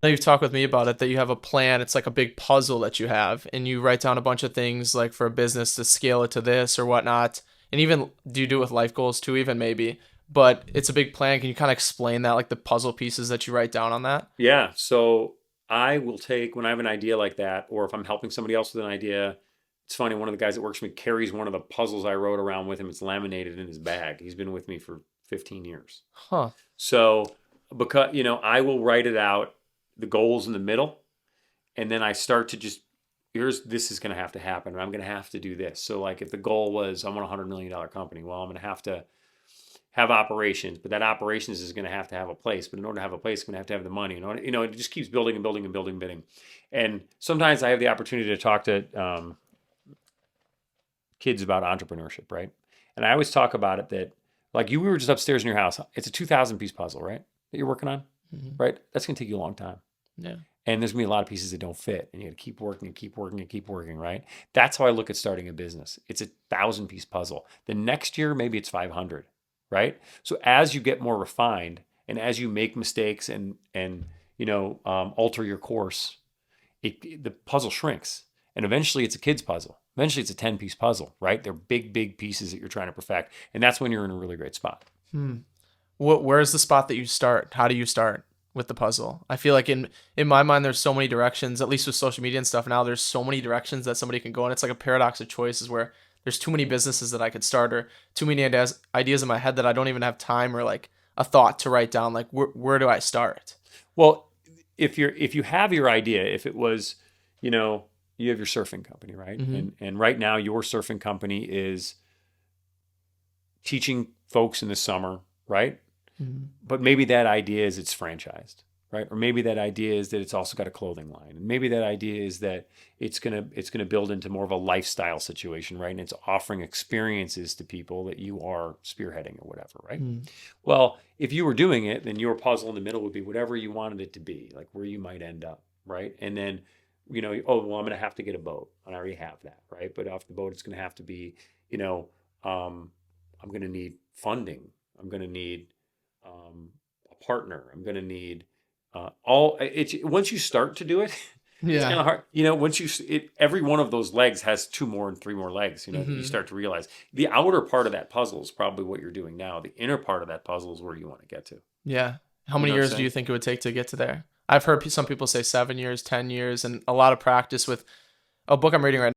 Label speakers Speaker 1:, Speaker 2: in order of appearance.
Speaker 1: know you've talked with me about it, that you have a plan. It's like a big puzzle that you have, and you write down a bunch of things like for a business to scale it to this or whatnot. And even do you do it with life goals too, even maybe? But it's a big plan. Can you kind of explain that, like the puzzle pieces that you write down on that?
Speaker 2: Yeah. So I will take, when I have an idea like that, or if I'm helping somebody else with an idea, it's funny. One of the guys that works with me carries one of the puzzles I wrote around with him. It's laminated in his bag. He's been with me for 15 years.
Speaker 1: Huh.
Speaker 2: So, because, I will write it out, the goals in the middle, and then I start to just, this is going to have to happen, or I'm going to have to do this. So, like, if the goal was I want a $100 million company, well, I'm going to have operations, but that operations is going to have a place. But in order to have a place, I'm going to have the money. It just keeps building and building and building, bidding. And sometimes I have the opportunity to talk to kids about entrepreneurship, right? And I always talk about it that, like, we were just upstairs in your house. It's a 2,000 piece puzzle, right? That you're working on,
Speaker 1: Hmm.
Speaker 2: right? That's going to take you a long time.
Speaker 1: Yeah.
Speaker 2: And there's going to be a lot of pieces that don't fit. And you got to keep working and keep working and keep working, right? That's how I look at starting a business. It's a 1,000 piece puzzle. The next year, maybe it's 500, right? So as you get more refined and as you make mistakes and alter your course, the puzzle shrinks. And eventually it's a kid's puzzle. Eventually it's a 10-piece puzzle, right? They're big, big pieces that you're trying to perfect. And that's when you're in a really great spot.
Speaker 1: Hmm. Where's the spot that you start? How do you start with the puzzle? I feel like in my mind, there's so many directions. At least with social media and stuff now, there's so many directions that somebody can go, and it's like a paradox of choices where there's too many businesses that I could start, or too many ideas in my head that I don't even have time or like a thought to write down. Like where do I start?
Speaker 2: Well, if you have your idea, if it was, you know, you have your surfing company, right?
Speaker 1: Mm-hmm.
Speaker 2: And right now your surfing company is teaching folks in the summer, right?
Speaker 1: Mm-hmm.
Speaker 2: But maybe that idea is it's franchised, right? Or maybe that idea is that it's also got a clothing line. And maybe that idea is that it's gonna build into more of a lifestyle situation, right? And it's offering experiences to people that you are spearheading or whatever, right?
Speaker 1: Mm-hmm.
Speaker 2: Well, if you were doing it, then your puzzle in the middle would be whatever you wanted it to be, like where you might end up, right? And then, oh well, I'm gonna have to get a boat. And I already have that, right? But off the boat, it's gonna have to be, you know, I'm gonna need funding. I'm gonna need a partner. I'm going to need all. It's once you start to do it, it's kind
Speaker 1: Yeah.
Speaker 2: of hard. Once every one of those legs has two more and three more legs. That you
Speaker 1: Mm-hmm.
Speaker 2: start to realize the outer part of that puzzle is probably what you're doing now. The inner part of that puzzle is where you want to get to.
Speaker 1: Yeah. How
Speaker 2: You
Speaker 1: many
Speaker 2: know what I'm
Speaker 1: years do
Speaker 2: saying?
Speaker 1: you think it would take to get to there? I've heard some people say 7 years, 10 years, and a lot of practice with a book I'm reading right